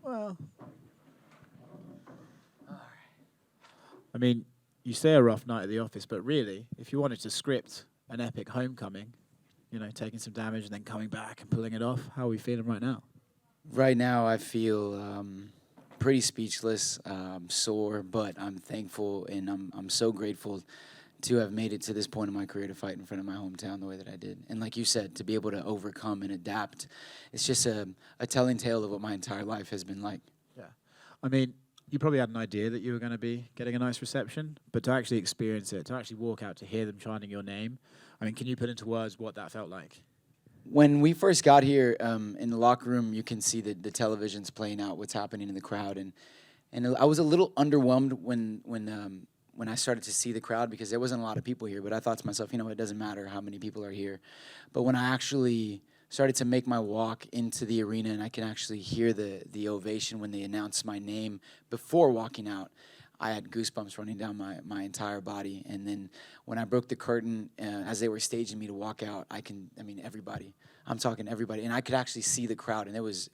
Well, I mean, you say a rough night at the office, but really, if you wanted to script an epic homecoming, taking some damage and then coming back and pulling it off, how are we feeling right now? Right now, I feel pretty speechless, sore, but I'm thankful and I'm so grateful to have made it to this point in my career to fight in front of my hometown the way that I did. And like you said, to be able to overcome and adapt, it's just a telling tale of what my entire life has been like. Yeah. I mean, you probably had an idea that you were going to be getting a nice reception, but to actually experience it, to actually walk out, to hear them chanting your name, I mean, can you put into words what that felt like? When we first got here, in the locker room, you can see the televisions playing out what's happening in the crowd, and I was a little underwhelmed when I started to see the crowd because there wasn't a lot of people here. But I thought to myself, it doesn't matter how many people are here. But when I actually started to make my walk into the arena and I can actually hear the ovation when they announced my name before walking out, I had goosebumps running down my entire body. And then when I broke the curtain, as they were staging me to walk out, everybody. I'm talking everybody. And I could actually see the crowd, and it was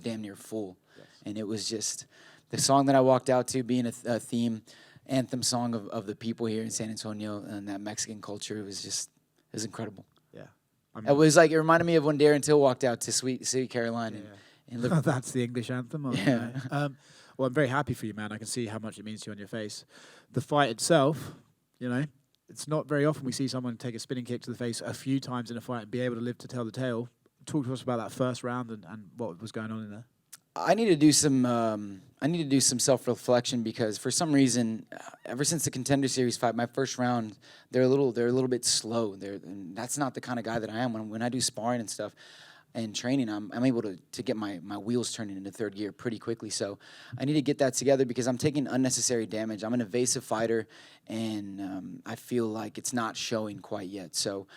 damn near full. Yes. And it was just the song that I walked out to being a theme, anthem song of the people here in San Antonio and that Mexican culture. It was incredible. Yeah. It was like, it reminded me of when Darren Till walked out to Sweet Caroline. Yeah. And that's the English anthem. Yeah. Well, I'm very happy for you, man. I can see how much it means to you on your face. The fight itself, it's not very often we see someone take a spinning kick to the face a few times in a fight and be able to live to tell the tale. Talk to us about that first round and what was going on in there. I need to do some self-reflection because for some reason, ever since the Contender Series fight, my first round, they're a little bit slow. And that's not the kind of guy that I am. When I do sparring and stuff and training, I'm able to get my wheels turning into third gear pretty quickly. So I need to get that together because I'm taking unnecessary damage. I'm an evasive fighter, and I feel like it's not showing quite yet. So,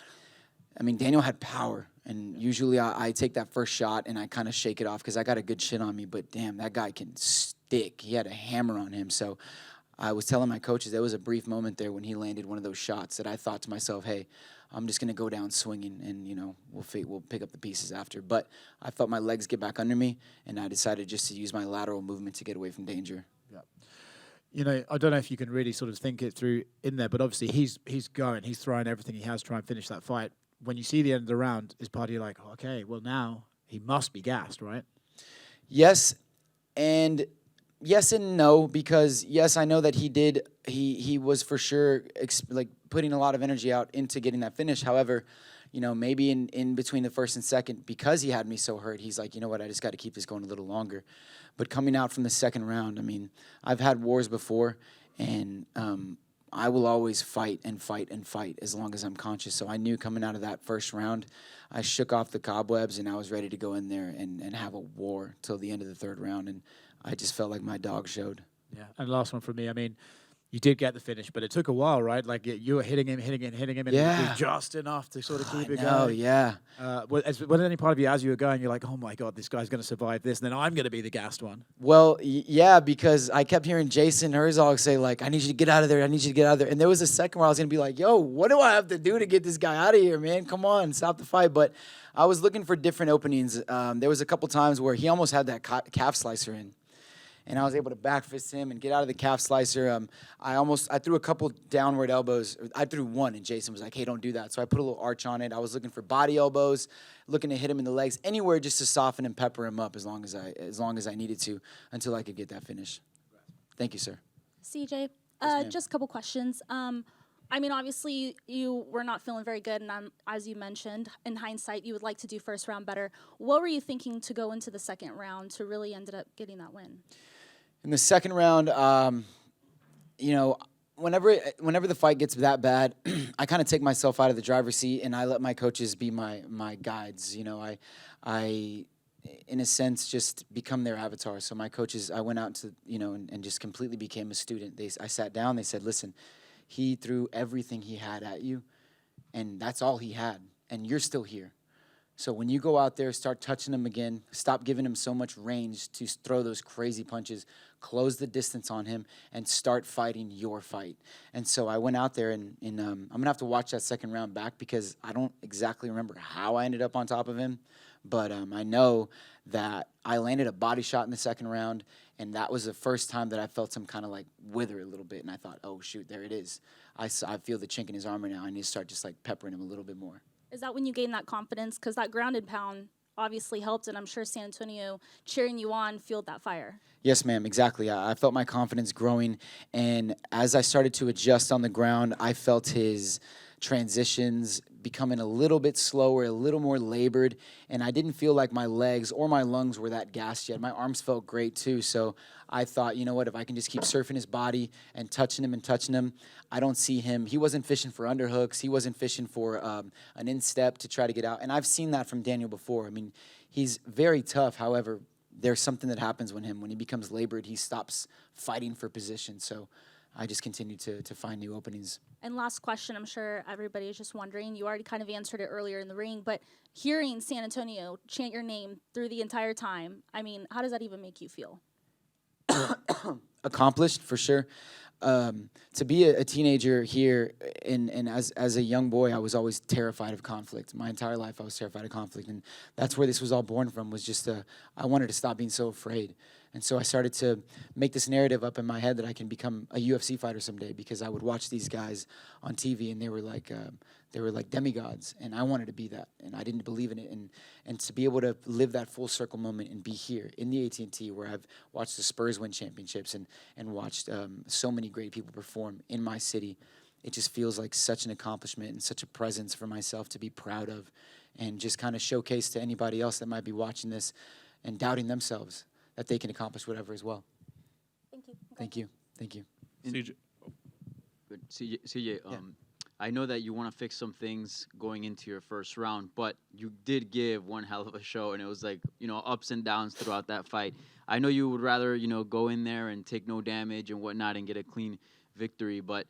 Daniel had power, and usually I take that first shot and I kind of shake it off because I got a good shit on me. But damn, that guy can stick. He had a hammer on him. So I was telling my coaches there was a brief moment there when he landed one of those shots that I thought to myself, hey, I'm just going to go down swinging and, we'll pick up the pieces after. But I felt my legs get back under me, and I decided just to use my lateral movement to get away from danger. Yeah. I don't know if you can really sort of think it through in there, but obviously he's throwing everything he has to try and finish that fight. When you see the end of the round, is part of you like, okay, well now he must be gassed, right? Yes, and yes and no, because yes, I know that he was for sure putting a lot of energy out into getting that finish. However, maybe in between the first and second, because he had me so hurt, he's like, you know what, I just got to keep this going a little longer. But coming out from the second round, I've had wars before, and I will always fight and fight and fight as long as I'm conscious. So I knew coming out of that first round, I shook off the cobwebs, and I was ready to go in there and have a war till the end of the third round. And I just felt like my dog showed. Yeah, and last one from me. You did get the finish, but it took a while, right? Like you were hitting him, and it was just enough to sort of keep it going. Oh, yeah. Was any part of you, as you were going, you're like, oh my God, this guy's going to survive this, and then I'm going to be the gassed one? Well, yeah, because I kept hearing Jason Herzog say, like, I need you to get out of there, I need you to get out of there. And there was a second where I was going to be like, yo, what do I have to do to get this guy out of here, man? Come on, stop the fight. But I was looking for different openings. There was a couple times where he almost had that calf slicer in. And I was able to back fist him and get out of the calf slicer. I threw a couple downward elbows. I threw one, and Jason was like, hey, don't do that. So I put a little arch on it. I was looking for body elbows, looking to hit him in the legs, anywhere just to soften and pepper him up as long as I needed to until I could get that finish. Thank you, sir. CJ, Yes, just a couple questions. Obviously, you were not feeling very good, and as you mentioned, in hindsight, you would like to do first round better. What were you thinking to go into the second round to really ended up getting that win? In the second round, whenever the fight gets that bad, I kind of take myself out of the driver's seat and I let my coaches be my guides. I in a sense just become their avatar. So my coaches, I went out to and just completely became a student. I sat down. They said, listen, he threw everything he had at you, and that's all he had, and you're still here. So when you go out there, start touching him again, stop giving him so much range to throw those crazy punches, close the distance on him, and start fighting your fight. And so I went out there, and I'm going to have to watch that second round back because I don't exactly remember how I ended up on top of him. But I know that I landed a body shot in the second round, and that was the first time that I felt him kind of like wither a little bit, and I thought, oh, shoot, there it is. I feel the chink in his armor now. I need to start just like peppering him a little bit more. Is that when you gain that confidence? Because that grounded pound obviously helped, and I'm sure San Antonio cheering you on fueled that fire. Yes, ma'am, exactly. I felt my confidence growing, and as I started to adjust on the ground, I felt his transitions becoming a little bit slower, a little more labored, and I didn't feel like my legs or my lungs were that gassed yet. My arms felt great too, so I thought, you know what, if I can just keep surfing his body and touching him, I don't see him. He wasn't fishing for underhooks. He wasn't fishing for an instep to try to get out, and I've seen that from Daniel before. I mean, he's very tough. However, there's something that happens when he becomes labored, he stops fighting for position, so I just continue to find new openings. And last question, I'm sure everybody is just wondering. You already kind of answered it earlier in the ring, but hearing San Antonio chant your name through the entire time, I mean, how does that even make you feel? Accomplished, for sure. To be a teenager here, and as a young boy, I was always terrified of conflict. My entire life, I was terrified of conflict, and that's where this was all born from. Was just I wanted to stop being so afraid, and so I started to make this narrative up in my head that I can become a UFC fighter someday, because I would watch these guys on TV, and they were like demigods, and I wanted to be that, and I didn't believe in it, and to be able to live that full circle moment and be here in the AT&T, where I've watched the Spurs win championships and watched so many great people perform in my city, it just feels like such an accomplishment and such a presence for myself to be proud of, and just kind of showcase to anybody else that might be watching this and doubting themselves that they can accomplish whatever as well. Thank you. Thank you. Thank you. CJ. Good. CJ, I know that you want to fix some things going into your first round, but you did give one hell of a show, and it was like, ups and downs throughout that fight. I know you would rather, go in there and take no damage and whatnot and get a clean victory, but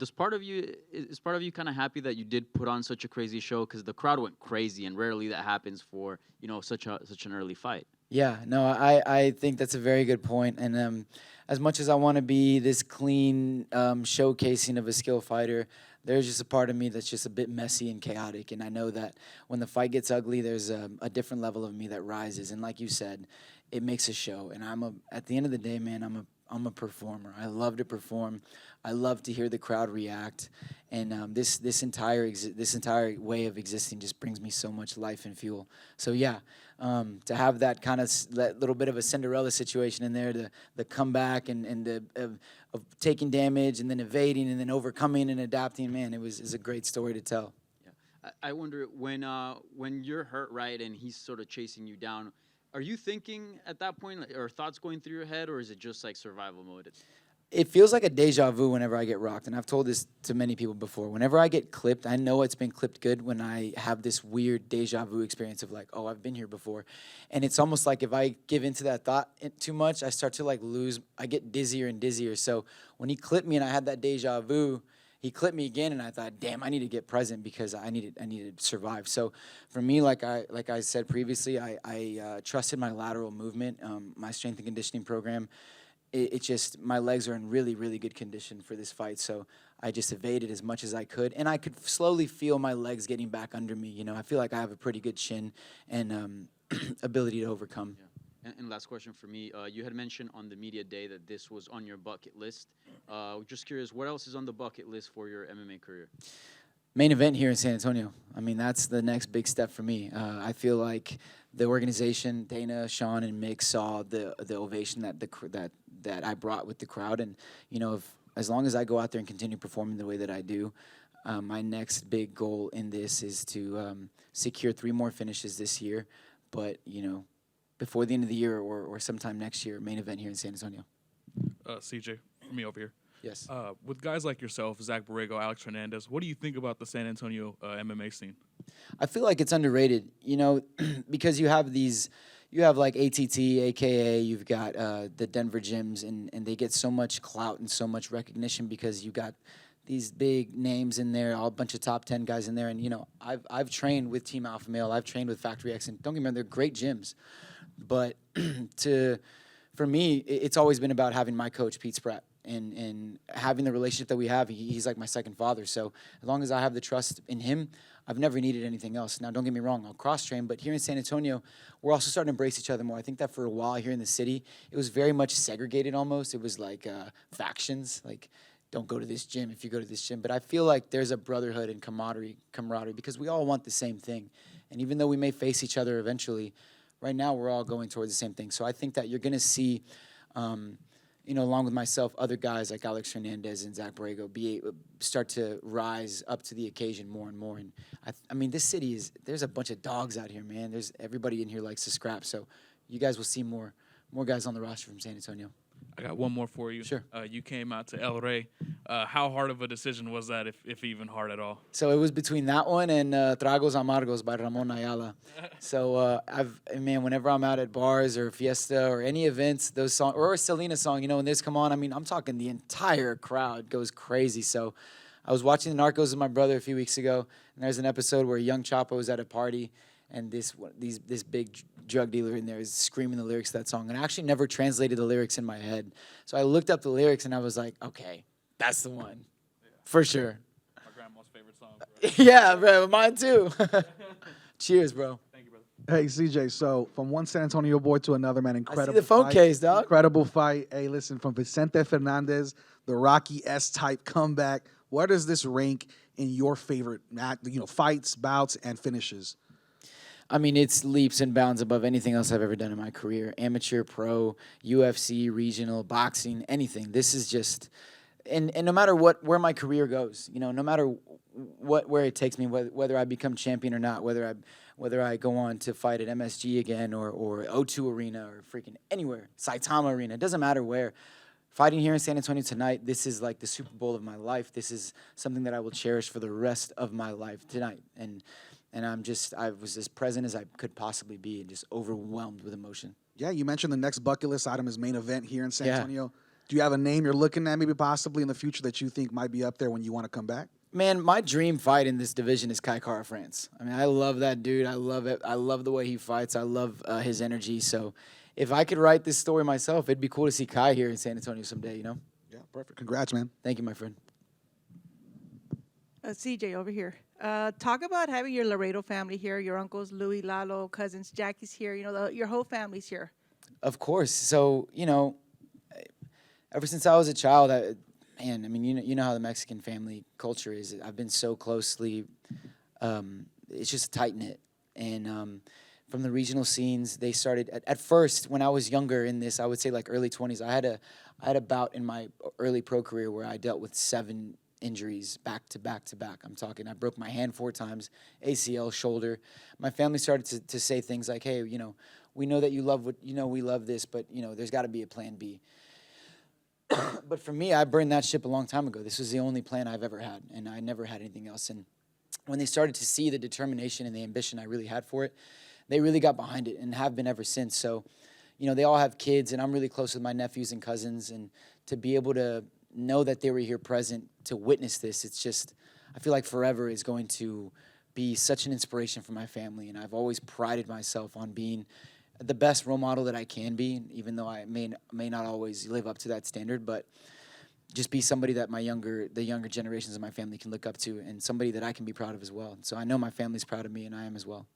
is part of you kind of happy that you did put on such a crazy show? Because the crowd went crazy, and rarely that happens for, such an early fight. Yeah, no, I think that's a very good point. And as much as I want to be this clean showcasing of a skill fighter, there's just a part of me that's just a bit messy and chaotic. And I know that when the fight gets ugly, there's a different level of me that rises. And like you said, it makes a show. And at the end of the day, man, I'm a performer. I love to perform. I love to hear the crowd react. And this entire way of existing just brings me so much life and fuel. So yeah, to have that kind of that little bit of a Cinderella situation in there, the comeback and the of taking damage and then evading and then overcoming and adapting, man, it's a great story to tell. Yeah, I wonder when you're hurt, right, and he's sort of chasing you down. Are you thinking at that point, or thoughts going through your head, or is it just like survival mode? It feels like a deja vu whenever I get rocked, and I've told this to many people before. Whenever I get clipped, I know it's been clipped good when I have this weird deja vu experience of like, oh, I've been here before. And it's almost like if I give into that thought too much, I start to like I get dizzier and dizzier. So when he clipped me and I had that deja vu, he clipped me again, and I thought, damn, I need to get present because I needed to survive. So for me, like I said previously, I trusted my lateral movement, my strength and conditioning program. It just, my legs are in really, really good condition for this fight. So I just evaded as much as I could. And I could slowly feel my legs getting back under me. I feel like I have a pretty good chin and ability to overcome. Yeah. And last question for me. You had mentioned on the media day that this was on your bucket list. Just curious, what else is on the bucket list for your MMA career? Main event here in San Antonio. I mean, that's the next big step for me. I feel like the organization, Dana, Sean, and Mick saw the ovation that I brought with the crowd, and as long as I go out there and continue performing the way that I do, my next big goal in this is to secure 3 more finishes this year. But before the end of the year or sometime next year, main event here in San Antonio. CJ, me over here. Yes. With guys like yourself, Zach Borrego, Alex Hernandez, what do you think about the San Antonio MMA scene? I feel like it's underrated, because you have like ATT, AKA, you've got the Denver gyms, and they get so much clout and so much recognition because you got these big names in there, a bunch of top 10 guys in there. And, I've trained with Team Alpha Male, I've trained with Factory X, and don't get me wrong, they're great gyms. But for me, it's always been about having my coach, Pete Spratt. and having the relationship that we have, he's like my second father. So as long as I have the trust in him, I've never needed anything else. Now, don't get me wrong, I'll cross-train, but here in San Antonio, we're also starting to embrace each other more. I think that for a while here in the city, it was very much segregated almost. It was like factions, like don't go to this gym if you go to this gym. But I feel like there's a brotherhood and camaraderie because we all want the same thing. And even though we may face each other eventually, right now we're all going towards the same thing. So I think that you're going to see, along with myself, other guys like Alex Hernandez and Zach Borrego start to rise up to the occasion more and more. And I mean, this city there's a bunch of dogs out here, man. There's everybody in here likes to scrap. So you guys will see more guys on the roster from San Antonio. I got one more for you. Sure. You came out to El Rey. How hard of a decision was that, if even hard at all? So it was between that one and Tragos Amargos by Ramon Ayala. So whenever I'm out at bars or fiesta or any events, those songs, or a Selena song, when this come on, I mean, I'm talking the entire crowd goes crazy. So I was watching the Narcos with my brother a few weeks ago, and there's an episode where Young Chapo was at a party, and this big drug dealer in there is screaming the lyrics to that song. And I actually never translated the lyrics in my head. So I looked up the lyrics, and I was like, okay, that's the one. Yeah. For sure. My grandma's favorite song. Bro. Yeah, bro, mine too. Cheers, bro. Thank you, brother. Hey, CJ, so from one San Antonio boy to another, man, incredible I see the phone fight. case, dog. Incredible fight. Hey, listen, from Vicente Fernandez, the Rocky S-type comeback, where does this rank in your favorite fights, bouts, and finishes? I mean, it's leaps and bounds above anything else I've ever done in my career. Amateur, pro, UFC, regional, boxing, anything. This is just, and no matter where my career goes, no matter where it takes me, whether I become champion or not, whether I go on to fight at MSG again or O2 Arena or freaking anywhere, Saitama Arena, it doesn't matter where. Fighting here in San Antonio tonight, this is like the Super Bowl of my life. This is something that I will cherish for the rest of my life tonight. And I was as present as I could possibly be and just overwhelmed with emotion. Yeah, you mentioned the next bucket list item is main event here in San Antonio. Do you have a name you're looking at maybe possibly in the future that you think might be up there when you want to come back? Man, my dream fight in this division is Kai Kara France. I mean, I love that dude. I love it. I love the way he fights. I love his energy. So if I could write this story myself, it'd be cool to see Kai here in San Antonio someday, Yeah, perfect. Congrats, man. Thank you, my friend. CJ over here. Talk about having your Laredo family here, your uncles, Louis, Lalo, cousins, Jackie's here, your whole family's here. Of course. So, ever since I was a child, you know how the Mexican family culture is. I've been so closely, it's just tight-knit. And from the regional scenes, they started, at first, when I was younger in this, I would say like early 20s, I had a bout in my early pro career where I dealt with 7 injuries back to back to back. I'm talking, I broke my hand 4 times, ACL, shoulder. My family started to say things like, hey, we know that you love we love this, but, there's got to be a plan B. But for me, I burned that ship a long time ago. This was the only plan I've ever had, and I never had anything else. And when they started to see the determination and the ambition I really had for it, they really got behind it and have been ever since. So, they all have kids, and I'm really close with my nephews and cousins, and to be able to know that they were here present to witness this, it's just, I feel like forever is going to be such an inspiration for my family. And I've always prided myself on being the best role model that I can be, even though I may not always live up to that standard, but just be somebody that the younger generations of my family can look up to, and somebody that I can be proud of as well. So I know my family's proud of me, and I am as well.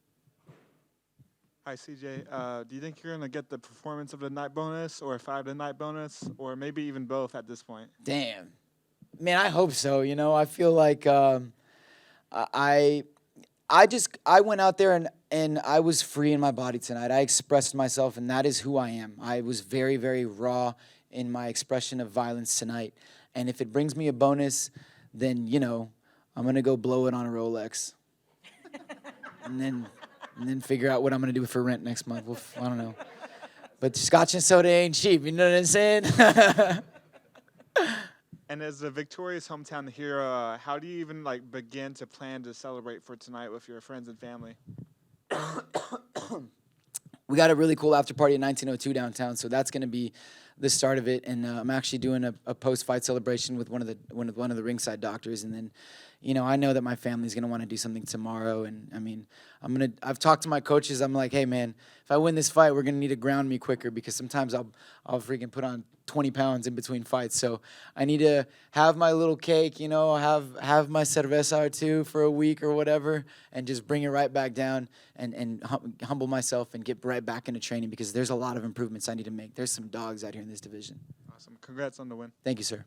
Hi, CJ. Do you think you're going to get the performance of the night bonus or fight of the night bonus, or maybe even both at this point? Damn. Man, I hope so. I feel like I went out there and I was free in my body tonight. I expressed myself, and that is who I am. I was very, very raw in my expression of violence tonight. And if it brings me a bonus, then, I'm going to go blow it on a Rolex. and then figure out what I'm going to do for rent next month. Well, I don't know. But scotch and soda ain't cheap, you know what I'm saying? And as a victorious hometown here, how do you even begin to plan to celebrate for tonight with your friends and family? We got a really cool after party at 1902 downtown, so that's going to be the start of it, and I'm actually doing a post-fight celebration with one of the ringside doctors, and then, you know, I know that my family's gonna want to do something tomorrow, and I mean, I've talked to my coaches. I'm like, hey man, if I win this fight, we're gonna need to ground me quicker because sometimes I'll freaking put on 20 pounds in between fights. So I need to have my little cake, you know, have my cerveza or two for a week or whatever, and just bring it right back down and humble myself and get right back into training because there's a lot of improvements I need to make. There's some dogs out here in this division. Awesome. Congrats on the win. Thank you, sir.